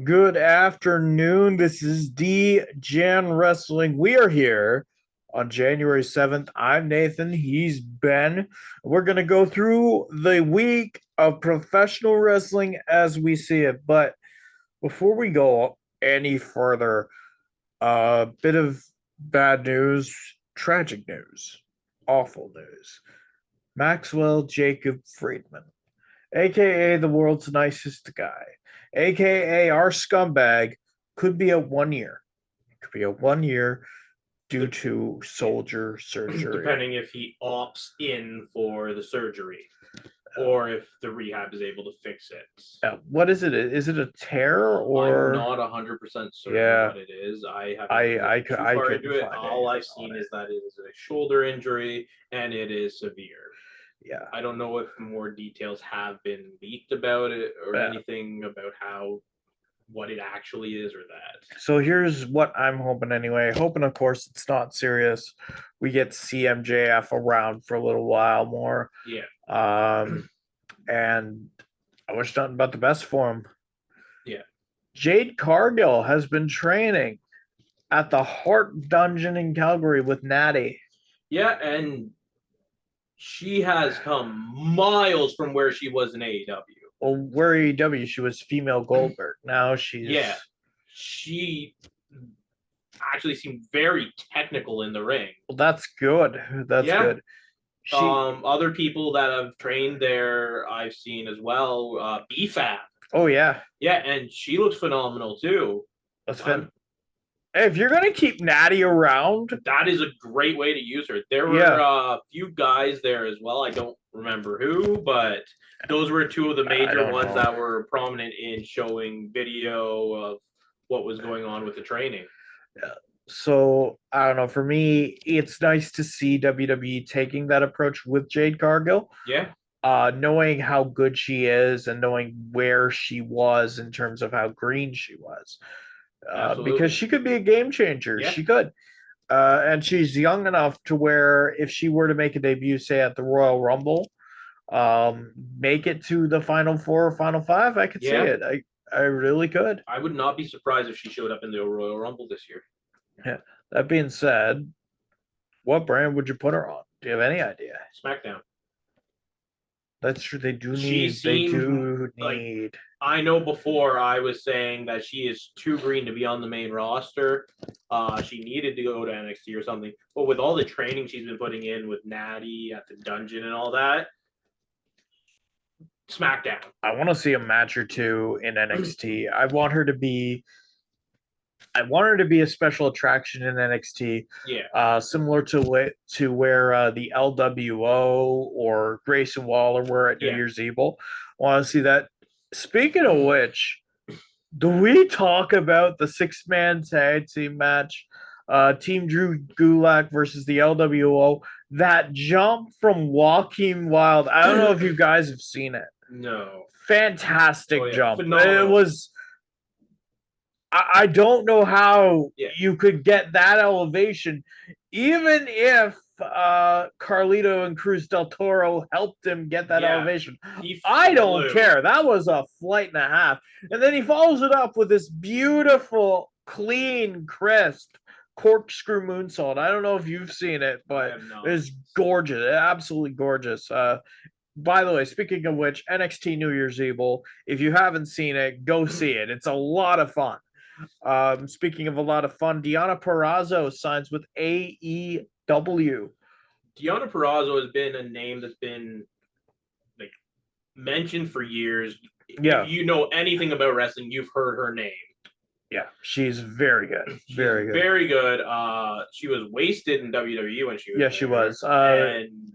Good afternoon. This is Degen Wrestling. We are here on January 7th. I'm Nathan. He's Ben. We're going to go through the week of professional wrestling as we see it. But before we go any further, a bit of bad news, tragic news, awful news. Maxwell Jacob Friedman, aka the world's nicest guy, aka our scumbag, could be a 1 year. It could be a 1 year due to soldier surgery. Depending if he opts in for the surgery or if the rehab is able to fix it. What is it? Is it a tear or? I'm not 100% certain what it is. I haven't too far into it. All I've seen is that it is a shoulder injury and it is severe. Yeah. I don't know if more details have been leaked about it or anything about what it actually is or that. So here's what I'm hoping anyway. Hoping, of course, it's not serious. We get CMJF around for a little while more. Yeah. And I wish nothing but the best for him. Yeah. Jade Cargill has been training at the Hart dungeon in Calgary with Natty. Yeah, and she has come miles from where she was in AEW. Well, where AEW, she was female Goldberg. Now she's... Yeah. She actually seemed very technical in the ring. Well, that's good. That's good. Other people that have trained there, I've seen as well. BFAB. Oh, yeah. Yeah, and she looks phenomenal, too. That's fun. Hey, if you're going to keep Natty around... That is a great way to use her. There were a few guys there as well. I don't remember who, but those were two of the major ones that were prominent in showing video of what was going on with the training. Yeah. So, I don't know. For me, it's nice to see WWE taking that approach with Jade Cargill. Yeah. Knowing how good she is and knowing where she was in terms of how green she was. Because she could be a game changer. Yeah. She could. And she's young enough to where if she were to make a debut, say, at the Royal Rumble, make it to the Final Four or Final Five, I could see it. I really could. I would not be surprised if she showed up in the Royal Rumble this year. Yeah. That being said, what brand would you put her on? Do you have any idea? SmackDown. That's true. They do need. I know before I was saying that she is too green to be on the main roster. She needed to go to NXT or something. But with all the training she's been putting in with Natty at the dungeon and all that, SmackDown. I want to see a match or two in NXT. I want her to be a special attraction in NXT. Yeah. Similar to where the LWO or Grayson Waller were at New Year's Evil. I want to see that. Speaking of which, do we talk about the 6-man tag team match? Team Drew Gulak versus the LWO. That jump from Joaquin Wilde. I don't know if you guys have seen it. No. Fantastic jump. Phenomenal. It was... I don't know how you could get that elevation, even if Carlito and Cruz del Toro helped him get that elevation. I don't care. That was a flight and a half. And then he follows it up with this beautiful, clean, crisp corkscrew moonsault. I don't know if you've seen it, but it's gorgeous. Absolutely gorgeous. By the way, speaking of which, NXT New Year's Evil, if you haven't seen it, go see it. It's a lot of fun. Speaking of a lot of fun, Deonna Purrazzo signs with AEW. Deonna Purrazzo has been a name that's been mentioned for years. Yeah. If you know anything about wrestling, you've heard her name. Yeah, she's very good. Very good. Very good. She was wasted in WWE when she was. Yeah, she was. And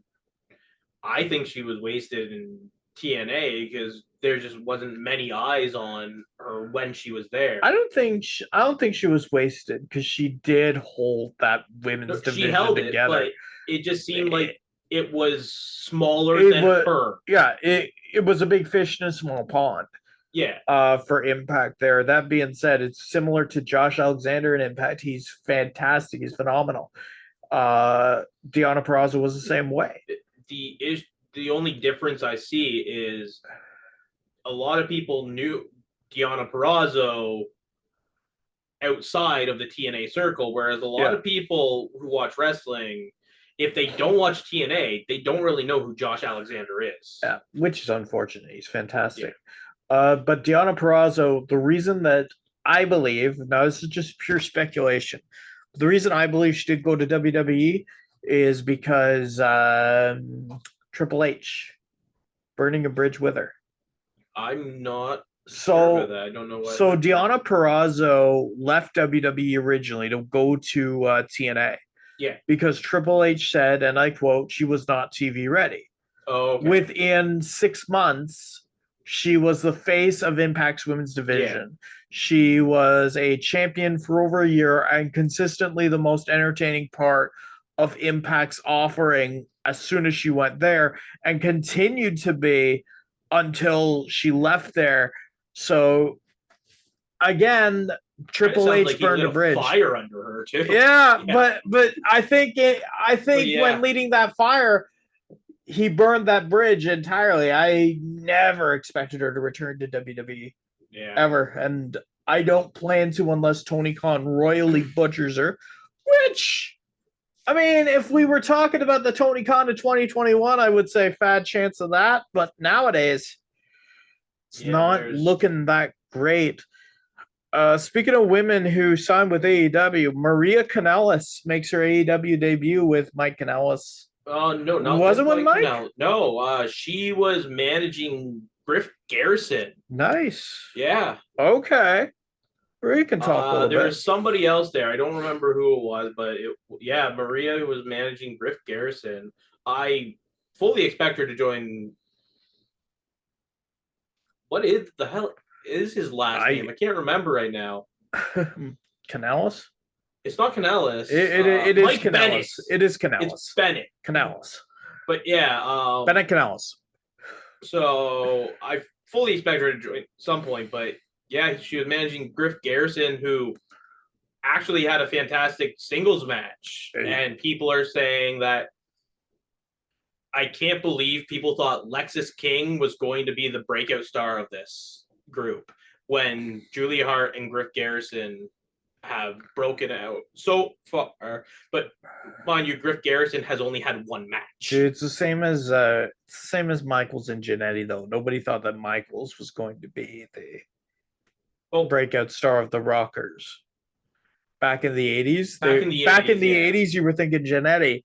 I think she was wasted in TNA because there just wasn't many eyes on her when she was there. I don't think she was wasted because she did hold that women's division together. But it just seemed like it was smaller than her. Yeah, it was a big fish in a small pond. Yeah. For Impact there. That being said, it's similar to Josh Alexander in Impact. He's fantastic. He's phenomenal. Deonna Purrazzo was the same way. The only difference I see is a lot of people knew Deonna Purrazzo outside of the TNA circle, whereas a lot of people who watch wrestling, if they don't watch TNA, they don't really know who Josh Alexander is. Yeah, which is unfortunate. He's fantastic. But Deonna Purrazzo, the reason that I believe, now this is just pure speculation, the reason I believe she did go to WWE is because Triple H burning a bridge with her. I'm not sure about that. I don't know what. So Deonna Purrazzo left WWE originally to go to TNA. Yeah. Because Triple H said, and I quote, she was not TV ready. Oh, okay. Within 6 months, she was the face of Impact's women's division. Yeah. She was a champion for over a year and consistently the most entertaining part of Impact's offering as soon as she went there, and continued to be until she left there. So again, Triple H burned a bridge. Fire under her too. Yeah. but I think when leading that fire, he burned that bridge entirely. I never expected her to return to WWE ever, and I don't plan to unless Tony Khan royally butchers her. Which, I mean, if we were talking about the Tony Khan of 2021, I would say fat chance of that. But nowadays, it's not looking that great. Speaking of women who signed with AEW, Maria Kanellis makes her AEW debut with Mike Kanellis. No, not was it with Mike? Kanellis. No, she was managing Griff Garrison. Nice. Yeah. Okay. We can talk a little bit. There was somebody else there. I don't remember who it was, but Maria was managing Griff Garrison. I fully expect her to join. What is the hell is his last name? I can't remember right now. Kanellis? It's not Kanellis. It is Kanellis. Bennett. It is Kanellis. It's Bennett. Kanellis. But yeah. Bennett Kanellis. So I fully expect her to join at some point, but yeah, she was managing Griff Garrison, who actually had a fantastic singles match. And people are saying that I can't believe people thought Lexis King was going to be the breakout star of this group when Julia Hart and Griff Garrison have broken out so far. But mind you, Griff Garrison has only had one match. Dude, it's the same as Michaels and Jannetty, though. Nobody thought that Michaels was going to be the breakout star of the Rockers. Back in the 80s? Back in the 80s, you were thinking Jannetty.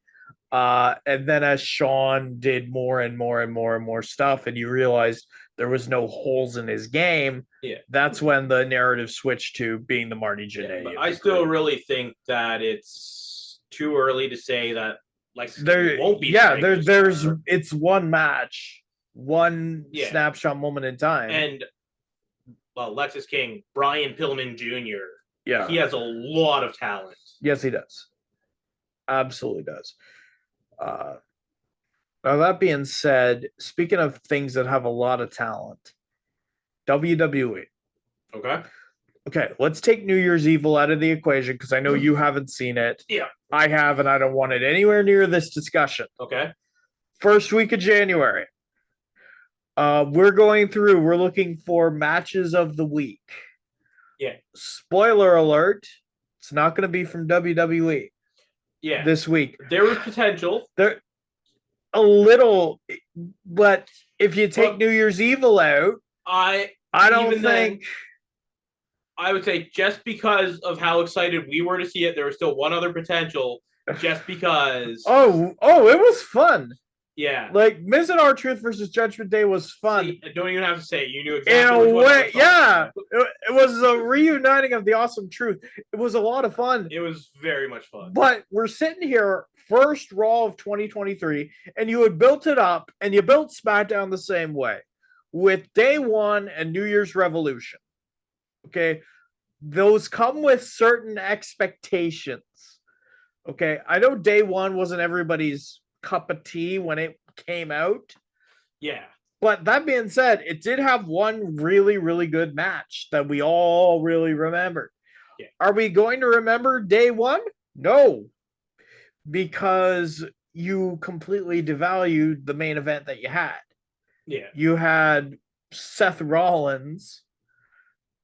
And then as Sean did more and more and more and more stuff, and you realized there was no holes in his game, that's when the narrative switched to being the Marty Jannetty. But I still really think that it's too early to say that Lexis won't be. Yeah, it's one match, one snapshot moment in time. And Lexis King, Brian Pillman Jr. Yeah, he has a lot of talent. Yes, he does. Absolutely does. Now, that being said, speaking of things that have a lot of talent, WWE. Okay, let's take New Year's Evil out of the equation because I know you haven't seen it. Yeah. I have, and I don't want it anywhere near this discussion. Okay. First week of January. We're looking for matches of the week. Yeah. Spoiler alert, it's not going to be from WWE. Yeah. This week. There was potential. A little, but if you take New Year's Evil out, I don't think. I would say just because of how excited we were to see it, there was still one other potential. Just because. Oh, it was fun. Yeah. Like Miz and R-Truth versus Judgment Day was fun. See, I don't even have to say it. You knew exactly. In a way, yeah. It was a reuniting of the awesome truth. It was a lot of fun. It was very much fun. But we're sitting here, first Raw of 2023, and you had built it up, and you built SmackDown the same way with Day One and New Year's Revolution. Okay, those come with certain expectations. Okay, I know Day One wasn't everybody's cup of tea when it came out. Yeah. But that being said, it did have one really, really good match that we all really remembered. Yeah. Are we going to remember Day One? No. Because you completely devalued the main event that you had. Yeah. You had Seth Rollins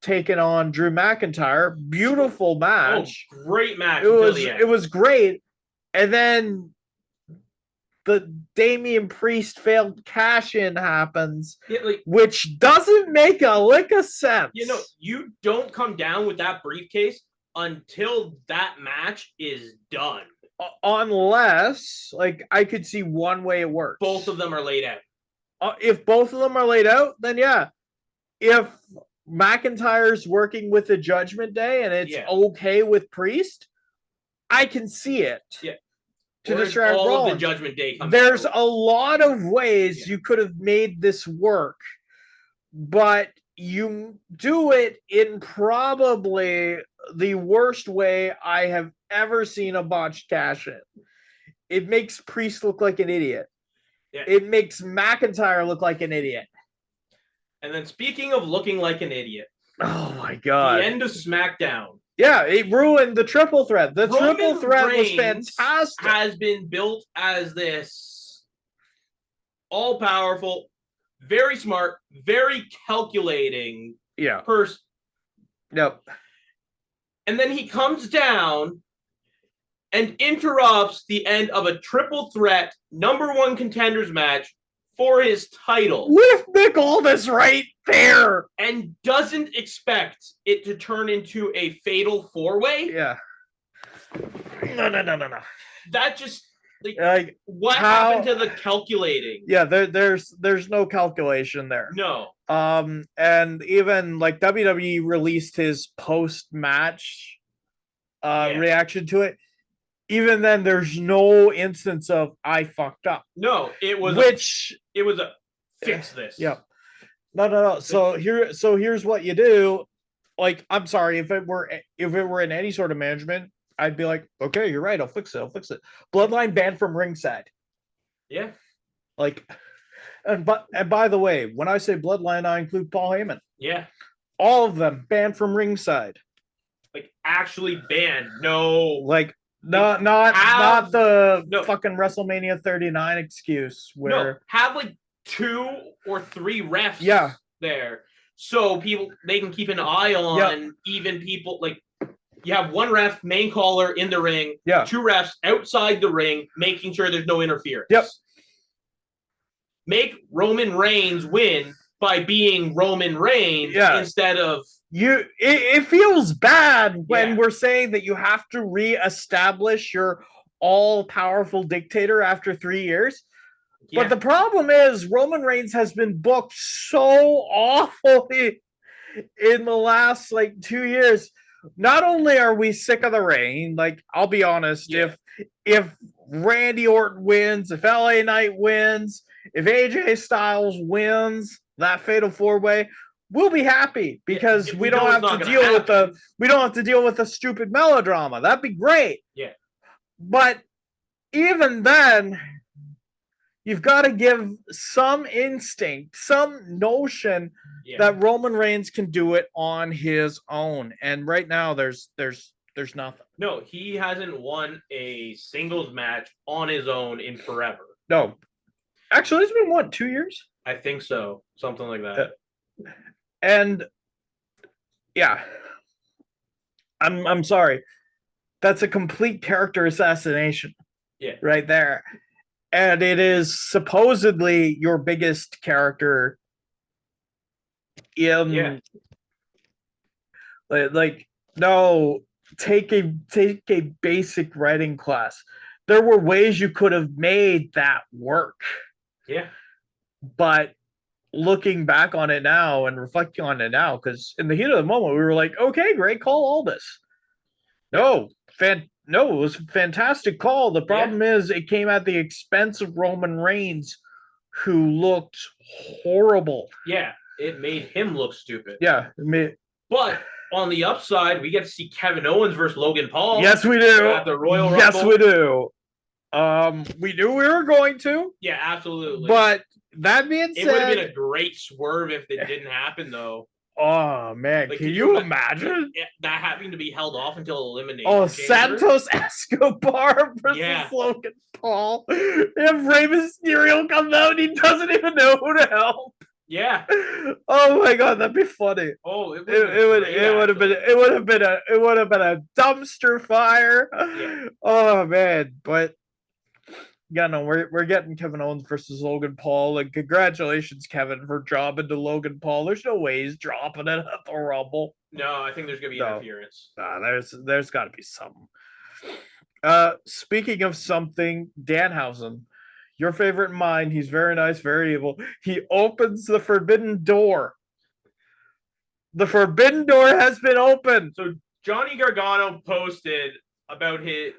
taking on Drew McIntyre. Beautiful match. Oh, great match. It was great. And then the Damian Priest failed cash-in happens, which doesn't make a lick of sense. You don't come down with that briefcase until that match is done. Unless, I could see one way it works. Both of them are laid out. If both of them are laid out, then yeah. If McIntyre's working with the Judgment Day and it's okay with Priest, I can see it. Yeah. To distract Rollins. Of the Judgment Day comes There's a lot of ways you could have made this work, but you do it in probably the worst way I have ever seen a botched cash-in. It makes Priest look like an idiot. Yeah. It makes McIntyre look like an idiot. And then speaking of looking like an idiot. Oh my God. The end of SmackDown. Yeah, it ruined the triple threat. The Roman triple threat Reigns was fantastic. Has been built as this all-powerful, very smart, very calculating person. Yep. And then he comes down and interrupts the end of a triple threat #1 contenders match for his title. With Nick Aldis right there. And doesn't expect it to turn into a fatal 4-way. Yeah. No. That just what happened to the calculating? Yeah, there's no calculation there. No. And even WWE released his post-match reaction to it. Even then, there's no instance of I fucked up. No, it was a fix this. Yeah. No. So here's what you do. I'm sorry, if it were in any sort of management, I'd be like, okay, you're right, I'll fix it. Bloodline banned from ringside. Yeah. And by the way, when I say Bloodline, I include Paul Heyman. Yeah. All of them banned from ringside. Actually banned. No. Not the fucking WrestleMania 39 excuse where have 2 or 3 refs there, so they can keep an eye on even people. You have 1 ref, main caller in the ring, 2 refs outside the ring, making sure there's no interference. Yep. Make Roman Reigns win by being Roman Reigns instead of it feels bad when we're saying that you have to reestablish your all-powerful dictator after 3 years. Yeah. But the problem is Roman Reigns has been booked so awfully in the last 2 years. Not only are we sick of the reign, I'll be honest, if Randy Orton wins, if LA Knight wins, if AJ Styles wins that fatal 4-way, we'll be happy because we don't have to deal with the stupid melodrama. That'd be great. Yeah. But even then, you've got to give some instinct, some notion that Roman Reigns can do it on his own. And right now there's nothing. No, he hasn't won a singles match on his own in forever. No. Actually, it's been 2 years? I think so. Something like that. And I'm sorry. That's a complete character assassination. Yeah. Right there. And it is supposedly your biggest character in no, take a basic writing class. There were ways you could have made that work. Yeah. But looking back on it now and reflecting on it now, because in the heat of the moment, we were like, okay, great call, all this. No, it was a fantastic call. The problem is it came at the expense of Roman Reigns, who looked horrible. Yeah, it made him look stupid. Yeah. But on the upside, we get to see Kevin Owens versus Logan Paul. Yes, we do. At the Royal Rumble. Yes, we do. We knew we were going to. Yeah, absolutely. But that being said, it would have been a great swerve if it didn't happen, though. Oh man, can you imagine that having to be held off until elimination? Oh, Santos Escobar versus Logan Paul. If Rey Mysterio comes out, he doesn't even know who to help. Yeah. Oh my god, that'd be funny. Oh, it would have been a dumpster fire. Yeah. Oh man, but yeah, no, we're getting Kevin Owens versus Logan Paul, and congratulations, Kevin, for dropping to Logan Paul. There's no way he's dropping it at the Rumble. No, I think there's gonna be interference. There's got to be something. Speaking of something, Danhausen, your favorite mind. He's very nice, very evil. He opens the forbidden door. The forbidden door has been opened. So Johnny Gargano posted about his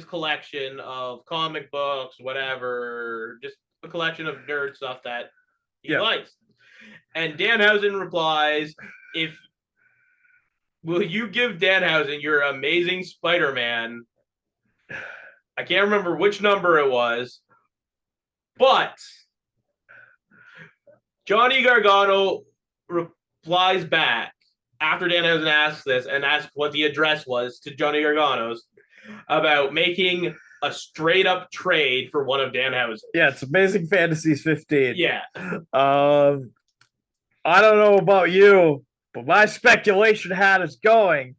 collection of comic books, whatever, just a collection of nerd stuff that he likes. And Danhausen replies, will you give Danhausen your Amazing Spider-Man? I can't remember which number it was, but Johnny Gargano replies back after Danhausen asks this and asks what the address was to Johnny Gargano's about making a straight up trade for one of Danhausen. Yeah, it's Amazing Fantasies 15. Yeah. I don't know about you, but my speculation hat is going.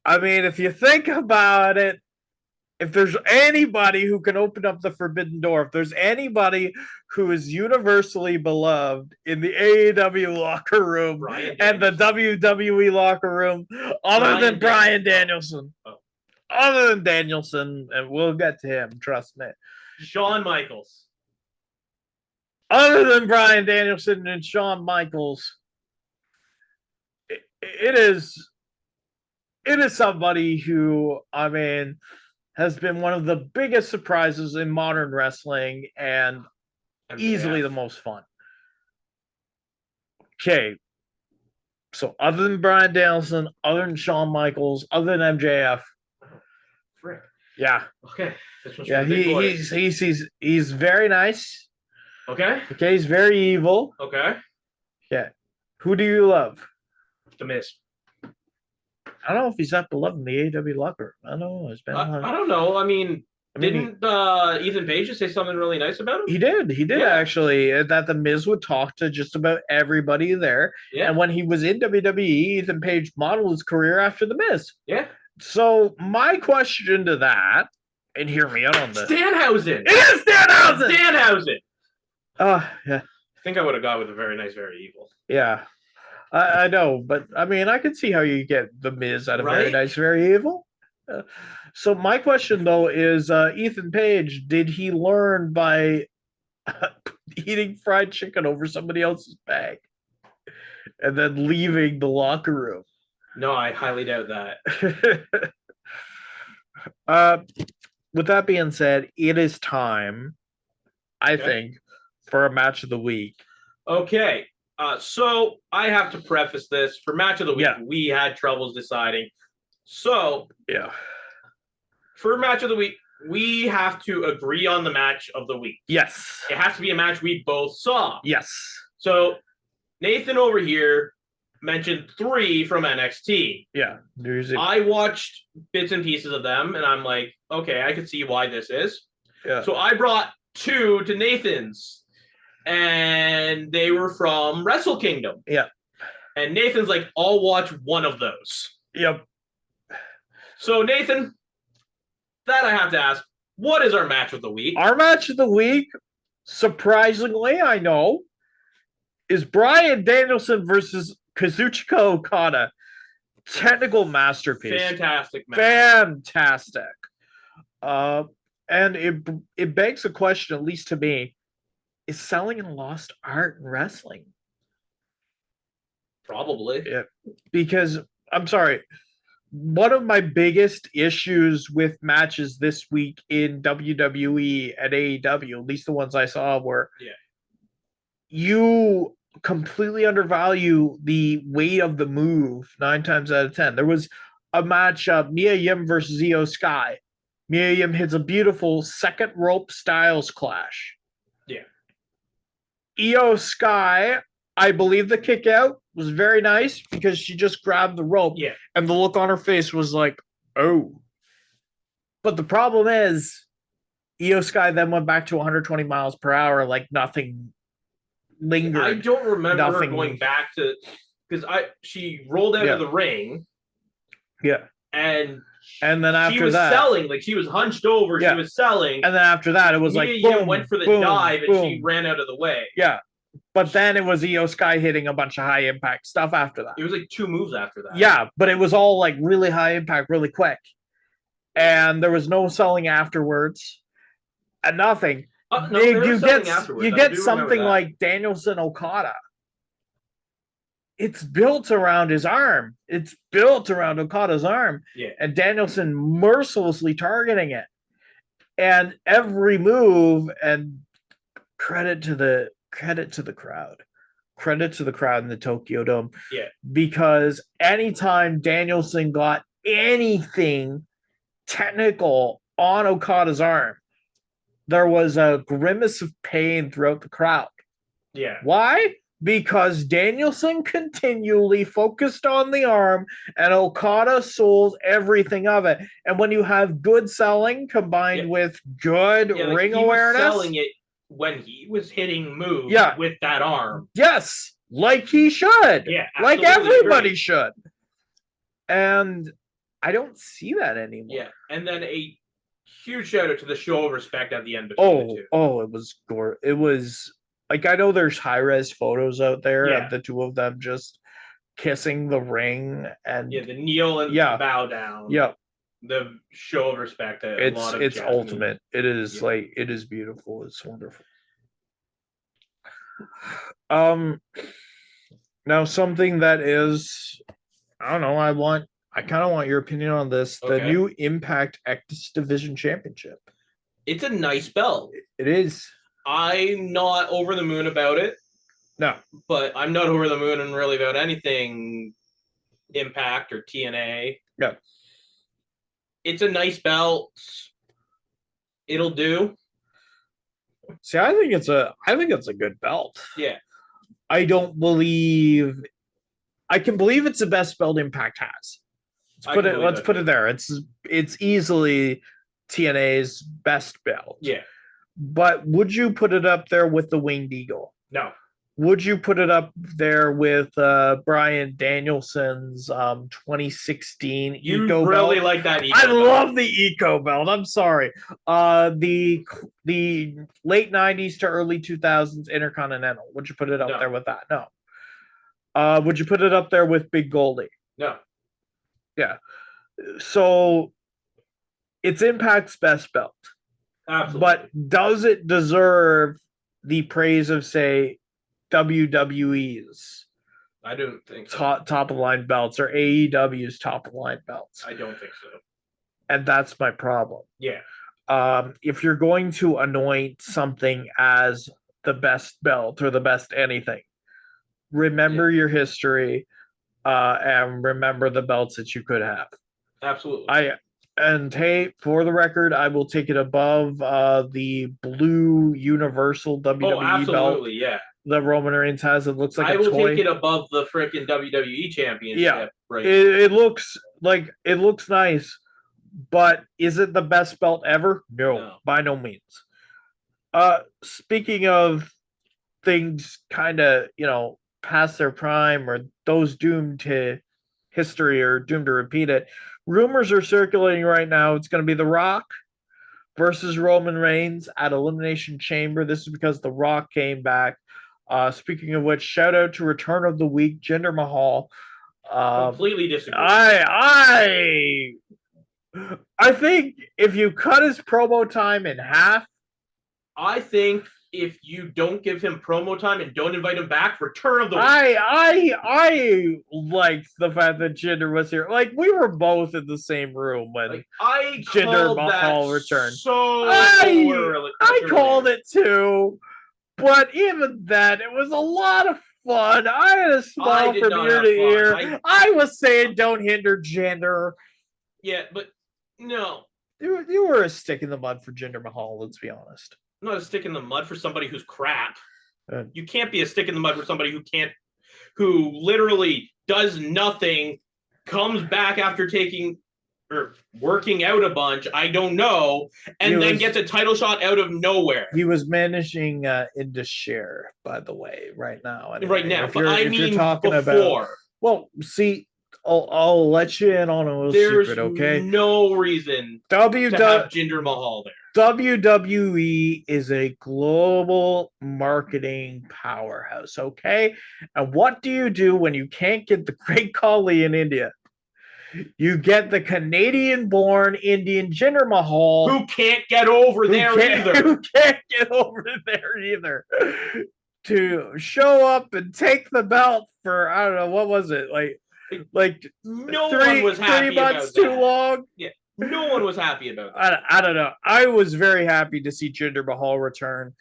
I mean, if you think about it, if there's anybody who can open up the forbidden door, if there's anybody who is universally beloved in the AEW locker room and the WWE locker room, other than Bryan Danielson, other than Danielson, and we'll get to him, trust me. Shawn Michaels. Other than Bryan Danielson and Shawn Michaels, it is somebody who, I mean, has been one of the biggest surprises in modern wrestling and easily the most fun. Okay. So other than Bryan Danielson, other than Shawn Michaels, other than MJF. Frick. Yeah. Okay. Yeah, he's very nice. Okay. Okay, he's very evil. Okay. Yeah. Who do you love? The Miz. I don't know if he's that beloved in the AEW locker. I don't know. It's been I don't know. I mean didn't Ethan Page just say something really nice about him? He did actually. That the Miz would talk to just about everybody there. Yeah. And when he was in WWE, Ethan Page modeled his career after the Miz. Yeah. So my question to that, and hear me out on this. Danhausen. It is Danhausen. Danhausen. Yeah. I think I would have gone with a very nice, very evil. Yeah. I know, but I mean, I could see how you get the Miz out of very nice, very evil. So my question though is, Ethan Page, did he learn by eating fried chicken over somebody else's bag and then leaving the locker room? No, I highly doubt that. With that being said, it is time, I think, for a match of the week. Okay. So I have to preface this. For match of the week, we had troubles deciding. So for match of the week, we have to agree on the match of the week. Yes. It has to be a match we both saw. Yes. So Nathan over here mentioned 3 from NXT. Yeah. I watched bits and pieces of them, and I'm like, okay, I can see why this is. Yeah. So I brought 2 to Nathan's. And they were from Wrestle Kingdom. Yeah. And Nathan's like, I'll watch one of those. Yep. So, Nathan, that I have to ask, what is our match of the week? Our match of the week, surprisingly, I know, is Bryan Danielson versus Kazuchika Okada. Technical masterpiece. Fantastic match. Fantastic. And it begs the question, at least to me, is selling a lost art in wrestling? Probably. Yeah. Because, I'm sorry, one of my biggest issues with matches this week in WWE and AEW, at least the ones I saw, were you completely undervalue the weight of the move 9 times out of 10. There was a match, Mia Yim versus Io Sky. Mia Yim hits a beautiful second rope Styles clash. Io Sky, I believe the kick out was very nice because she just grabbed the rope and the look on her face was like, oh. But the problem is Io Sky then went back to 120 miles per hour like nothing lingered. I don't remember her going back to, because she rolled out of the ring. Yeah. And then after she was selling, like she was hunched over, she was selling. And then after that, it was like boom, went for the dive and she ran out of the way. Yeah. But then it was Io Sky hitting a bunch of high impact stuff after that. It was like 2 moves after that. Yeah, but it was all like really high impact, really quick. And there was no selling afterwards. And nothing. You get something like Danielson Okada. It's built around his arm. It's built around Okada's arm. Yeah. And Danielson mercilessly targeting it. And every move, and credit to the crowd. Credit to the crowd in the Tokyo Dome. Yeah. Because anytime Danielson got anything technical on Okada's arm, there was a grimace of pain throughout the crowd. Yeah. Why? Because Danielson continually focused on the arm and Okada sold everything of it. And when you have good selling combined with good ring awareness. Was selling it when he was hitting moves with that arm. Yes, like he should. Yeah, like everybody should. And I don't see that anymore. Yeah, and then a huge shout out to the show of respect at the end between the two. Oh, it was gore. It was like, I know there's high-res photos out there of the two of them just kissing the ring and the kneel and the bow down. Yeah. The show of respect. It's ultimate. It is it is beautiful. It's wonderful. Now something that is, I don't know, I kind of want your opinion on this. Okay. The new Impact X Division Championship. It's a nice belt. It is. I'm not over the moon about it. No. But I'm not over the moon and really about anything Impact or TNA. Yeah. It's a nice belt. It'll do. See, I think it's a good belt. Yeah. I can believe it's the best belt Impact has. Let's put it there. It's easily TNA's best belt. Yeah. But would you put it up there with the Winged Eagle? No. Would you put it up there with Bryan Danielson's 2016 you Eco really belt? Like that Eco I belt. love the Eco belt. I'm sorry. The late 90s to early 2000s Intercontinental. Would you put it up there with that? No. Would you put it up there with Big Goldie? No. Yeah. So it's Impact's best belt. Absolutely. But does it deserve the praise of, say, WWE's I don't think so. top of line belts or AEW's top of line belts? I don't think so. And that's my problem. Yeah. If you're going to anoint something as the best belt or the best anything, remember your history and remember the belts that you could have. Absolutely. And hey, for the record, I will take it above the blue Universal WWE belt. Yeah. That Roman Reigns has. It looks like I a toy. will take it above the freaking WWE Championship. Yeah, right. It looks nice, but is it the best belt ever? No, by no means. Speaking of things kind of, past their prime or those doomed to history or doomed to repeat it, rumors are circulating right now. It's going to be The Rock versus Roman Reigns at Elimination Chamber. This is because The Rock came back. Speaking of which, shout out to Return of the Week, Jinder Mahal. Completely disagree. I think if you cut his promo time in half, I think if you don't give him promo time and don't invite him back, Return of the Week. I liked the fact that Jinder was here. Like, we were both in the same room when Jinder Mahal returned. So I called it too. But even then, it was a lot of fun. I had a smile from ear to ear. I was saying, don't hinder Jinder. Yeah, but no. You were a stick in the mud for Jinder Mahal, let's be honest. I'm not a stick in the mud for somebody who's crap. You can't be a stick in the mud for somebody who literally does nothing, comes back after or working out a bunch. I don't know, and then gets a title shot out of nowhere. He was managing Indus Share, by the way, right now. Anyway. Right now, but I mean before. Well, see, I'll let you in on a little secret, okay? There's no reason to have Jinder Mahal there. WWE is a global marketing powerhouse, okay? And what do you do when you can't get the Great Khali in India? You get the Canadian-born Indian Jinder Mahal, who can't get over there either. To show up and take the belt for, I don't know, what was it? Like no one was happy 3 months too long. Yeah, no one was happy about that. I don't know. I was very happy to see Jinder Mahal return.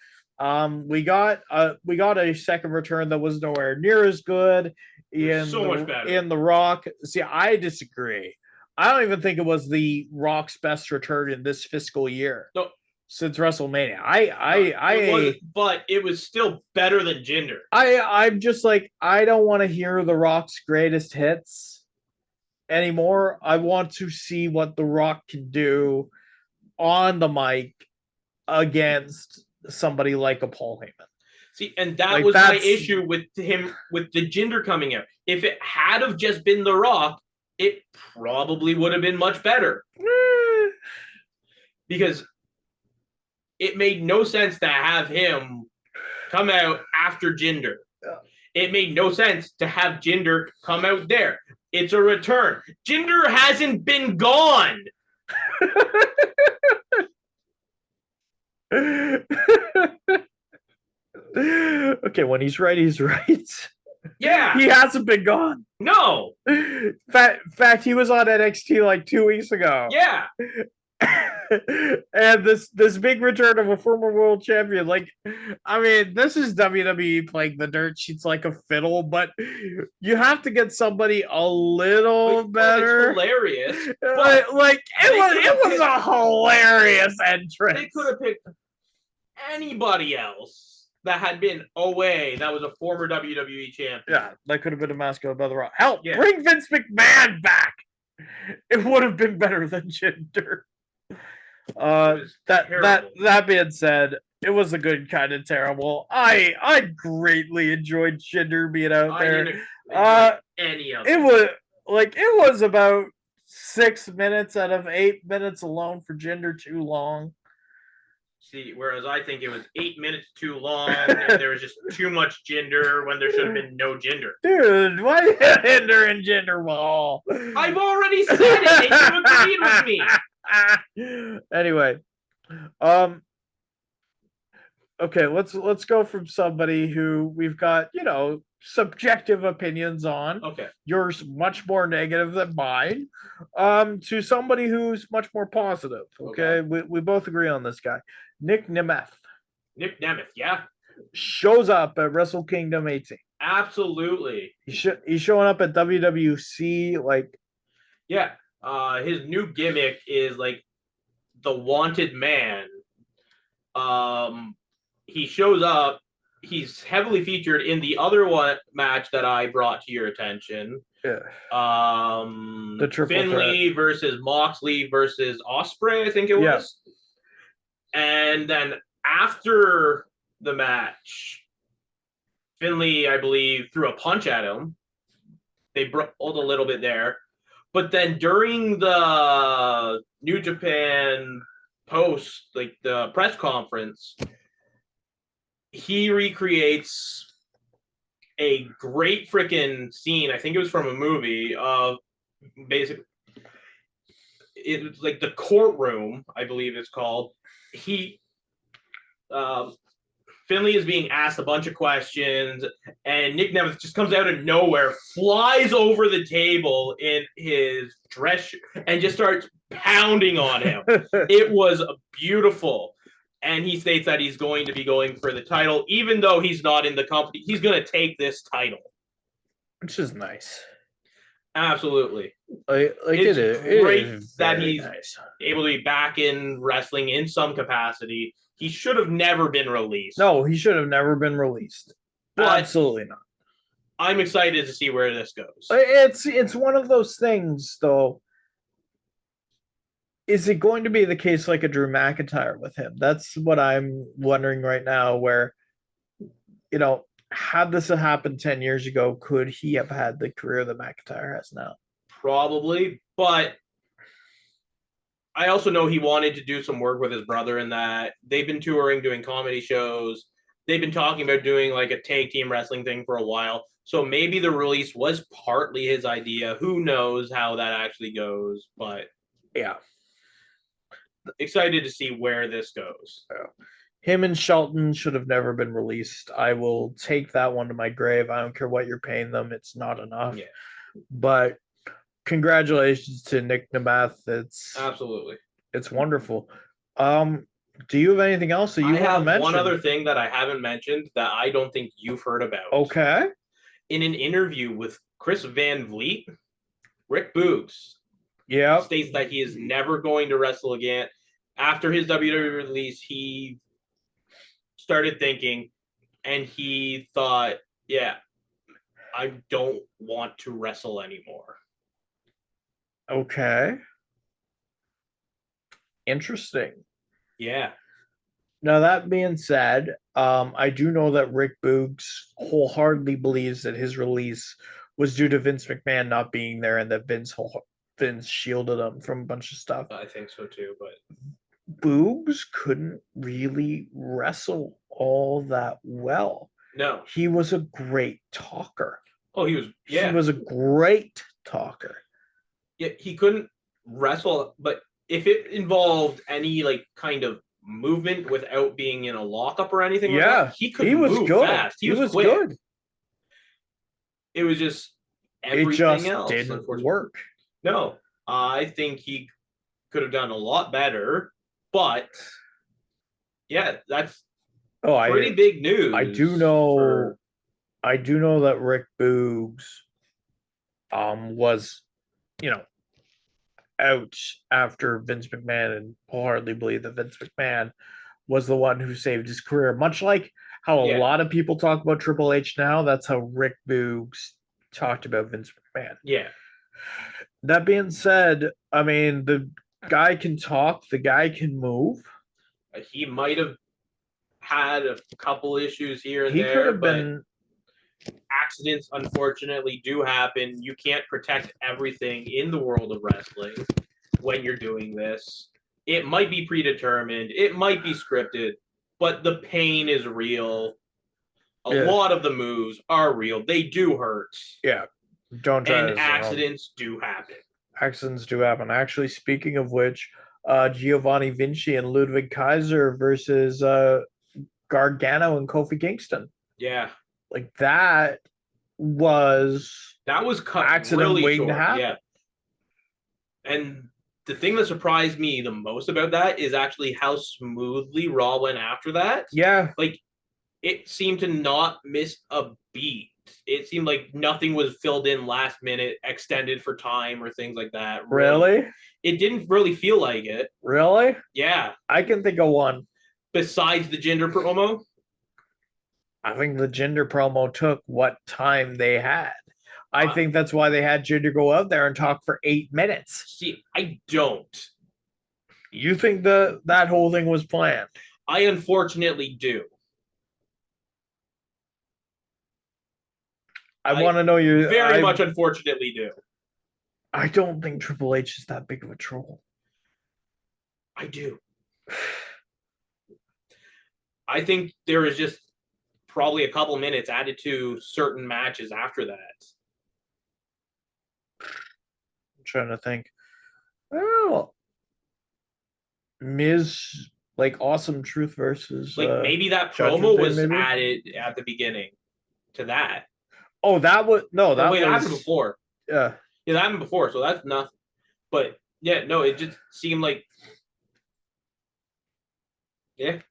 We got a second return that was nowhere near as good. Much better. In The Rock. See, I disagree. I don't even think it was The Rock's best return in this fiscal year. No. Since WrestleMania. But it was still better than Jinder. I'm just like, I don't want to hear The Rock's greatest hits anymore. I want to see what The Rock can do on the mic against somebody like a Paul Heyman. See, and that was my issue with him, with the Jinder coming out. If it had have just been The Rock, it probably would have been much better. Because it made no sense to have him come out after Jinder. It made no sense to have Jinder come out there. It's a return. Jinder hasn't been gone. Okay, when he's right, he's right. Yeah. He hasn't been gone. No. Fact, he was on NXT like 2 weeks ago. Yeah. And this big return of a former world champion, like, I mean, this is WWE playing the dirt sheets like a fiddle, but you have to get somebody a little better. It's hilarious. It was a hilarious entrance. They could have picked anybody else that had been away that was a former WWE champion. Yeah, that could have been a mascot by The Rock. Hell, bring Vince McMahon back. It would have been better than Jinder. That being said, it was a good kind of terrible. I greatly enjoyed Jinder being out there. Any of it was about 6 minutes out of 8 minutes alone for Jinder too long. See, whereas I think it was 8 minutes too long, and there was just too much Jinder when there should have been no Jinder. Dude, why Jinder and Jinder Mahal? I've already said it. You agreed with me. Anyway, okay, let's go from somebody who we've got, subjective opinions on. Okay. Yours much more negative than mine. To somebody who's much more positive. Okay. We both agree on this guy. Nick Nemeth. Nick Nemeth, yeah. Shows up at Wrestle Kingdom 18. Absolutely. He's showing up at WWC, like. Yeah. His new gimmick is like the wanted man. He shows up. He's heavily featured in the other one match that I brought to your attention. Yeah. The triple Finley threat versus Moxley versus Ospreay, I think it was. And then after the match, Finley, I believe, threw a punch at him. They brawled a little bit there. But then during the New Japan post, like the press conference, he recreates a great freaking scene. I think it was from a movie of basically it's like the courtroom, I believe it's called. Finley is being asked a bunch of questions, and Nick Nemeth just comes out of nowhere, flies over the table in his dress and just starts pounding on him. It was beautiful. And he states that he's going to be going for the title, even though he's not in the company. He's going to take this title. Which is nice. Absolutely. It's great that he's able to be back in wrestling in some capacity. He should have never been released. No, he should have never been released. But absolutely not. I'm excited to see where this goes. It's one of those things, though. is it going to be the case like a Drew McIntyre with him? That's what I'm wondering right now, where, had this happened 10 years ago, could he have had the career that McIntyre has now? Probably, but I also know he wanted to do some work with his brother in that. They've been touring, doing comedy shows. They've been talking about doing like a tag team wrestling thing for a while. So maybe the release was partly his idea. Who knows how that actually goes, but yeah. Excited to see where this goes. Yeah. Him and Shelton should have never been released. I will take that one to my grave. I don't care what you're paying them. It's not enough. Yeah. But congratulations to Nick Namath. It's wonderful. Do you have anything else that you want to mention? I have one other thing that I haven't mentioned that I don't think you've heard about. Okay. In an interview with Chris Van Vliet, Rick Boogs states that he is never going to wrestle again. After his WWE release, he started thinking, and he thought, I don't want to wrestle anymore. Okay. Interesting. Yeah. Now, that being said, I do know that Rick Boogs wholeheartedly believes that his release was due to Vince McMahon not being there, and that Vince shielded him from a bunch of stuff. I think so too, but Boogs couldn't really wrestle all that well. No. He was a great talker. Oh, he was. Yeah. He was a great talker. Yeah, he couldn't wrestle, but if it involved any like kind of movement without being in a lockup or anything, like that, he could move fast. He was quick. Good. It was just everything else didn't work. No, I think he could have done a lot better, but yeah, that's pretty big news. I do know that Rick Boogs was, out after Vince McMahon, and wholeheartedly believe that Vince McMahon was the one who saved his career. Much like how a lot of people talk about Triple H now, that's how Rick Boogs talked about Vince McMahon. Yeah. That being said, I mean, the guy can talk, the guy can move. He might have had a couple issues here and there. He could have been. Accidents, unfortunately, do happen. You can't protect everything in the world of wrestling when you're doing this. It might be predetermined. It might be scripted, but the pain is real. A lot of the moves are real. They do hurt. Yeah. Don't try and accidents do happen. Accidents do happen. Actually, speaking of which, Giovanni Vinci and Ludwig Kaiser versus Gargano and Kofi Kingston. Yeah. Like that was cut accident really waiting short. To happen. Yeah. And the thing that surprised me the most about that is actually how smoothly Raw went after that. Yeah. Like it seemed to not miss a beat. It seemed like nothing was filled in last minute, extended for time or things like that. Really? It didn't really feel like it. Really? Yeah. I can think of one. Besides the gender promo? I think the gender promo took what time they had. I think that's why they had Jinder go out there and talk for 8 minutes. See, I don't. You think that whole thing was planned? I unfortunately do. I want to know you. Very much unfortunately do. I don't think Triple H is that big of a troll. I do. I think there is just probably a couple minutes added to certain matches after that. I'm trying to think. Well, Miz, like Awesome Truth versus maybe that promo was added at the beginning to that. Oh, that happened before. Yeah, that happened before, so that's nothing. But yeah, no, it just seemed like If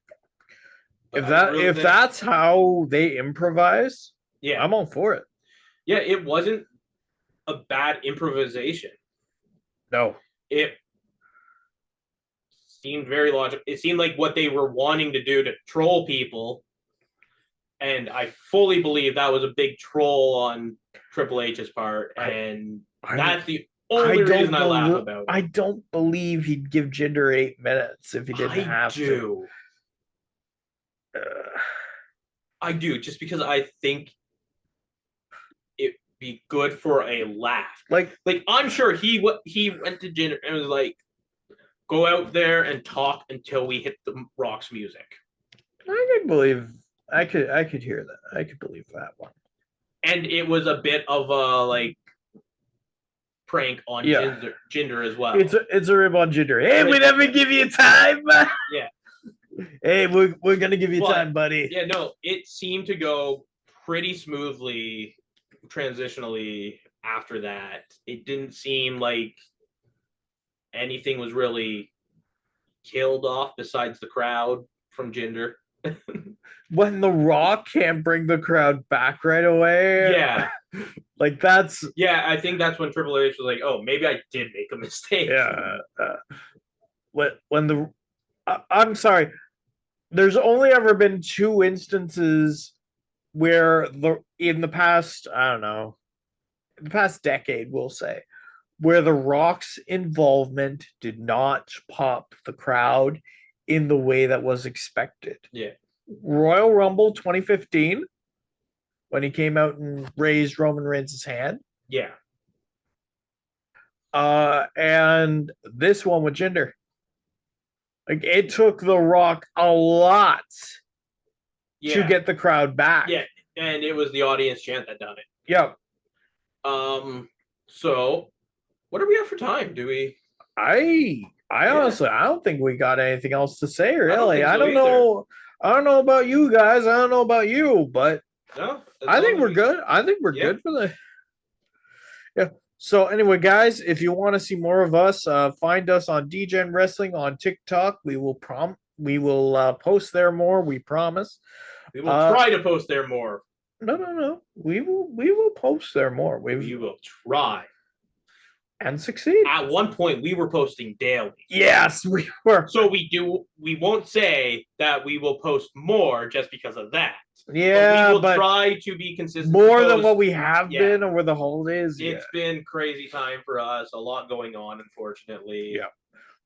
that's how they improvise, I'm all for it. Yeah, it wasn't a bad improvisation. No. It seemed very logical. It seemed like what they were wanting to do to troll people. And I fully believe that was a big troll on Triple H's part. And that's the only reason I laugh about it. I don't believe he'd give Jinder 8 minutes if he didn't have to. I do, just because I think it'd be good for a laugh. Like I'm sure he went to Jinder and was like, go out there and talk until we hit the Rock's music. I could believe. I could hear that. I could believe that one. And it was a bit of a prank on Jinder as well. It's a rib on Jinder. Hey, we never give you time. Yeah. Hey, we're gonna give you time, buddy. Yeah, no, it seemed to go pretty smoothly, transitionally after that. It didn't seem like anything was really killed off besides the crowd from Jinder. When The Rock can't bring the crowd back right away. Yeah. That's... Yeah, I think that's when Triple H was like, oh, maybe I did make a mistake. Yeah. When the... I'm sorry. There's only ever been 2 instances where in the past, I don't know, the past decade, we'll say, where The Rock's involvement did not pop the crowd in the way that was expected. Yeah. Royal Rumble 2015, when he came out and raised Roman Reigns' hand. Yeah. And this one with Jinder. It took The Rock a lot to get the crowd back. Yeah, and it was the audience chant that done it. Yeah. So what are we at for time? Do we? I honestly, I don't think we got anything else to say, really. I don't know. I don't know about you guys. I don't know about you, but no, I think we're good. I think we're good for the. Yeah. So anyway, guys, if you want to see more of us, find us on Degen Wrestling on TikTok. We will post there more. We promise. We will try to post there more. No. We will post there more. We will try and succeed. At one point, we were posting daily. Yes, we were. So we won't say that we will post more just because of that. Yeah, but we will try to be consistent. More than what we have been over the holidays. It's been crazy time for us. A lot going on, unfortunately. Yeah.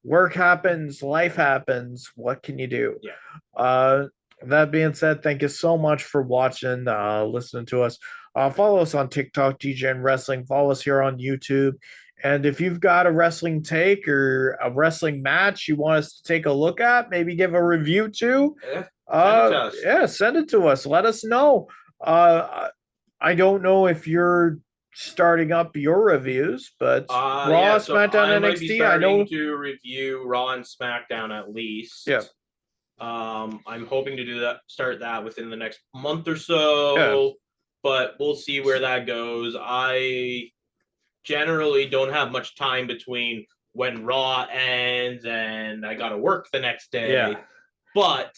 Work happens. Life happens. What can you do? Yeah. That being said, thank you so much for watching, listening to us. Follow us on TikTok, Degen Wrestling. Follow us here on YouTube. And if you've got a wrestling take or a wrestling match you want us to take a look at, maybe give a review to, send it to us. Let us know. I don't know if you're starting up your reviews, but Raw, SmackDown, NXT. I know to review Raw and SmackDown at least. Yeah. I'm hoping to start that within the next month or so, but we'll see where that goes. I generally don't have much time between when Raw ends and I got to work the next day. Yeah. But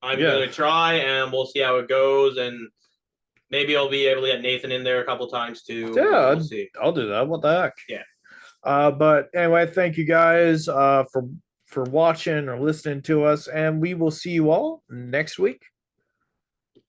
I'm going to try and we'll see how it goes. And maybe I'll be able to get Nathan in there a couple times too. Yeah, we'll see. I'll do that. What the heck? Yeah. But anyway, thank you guys for watching or listening to us. And we will see you all next week.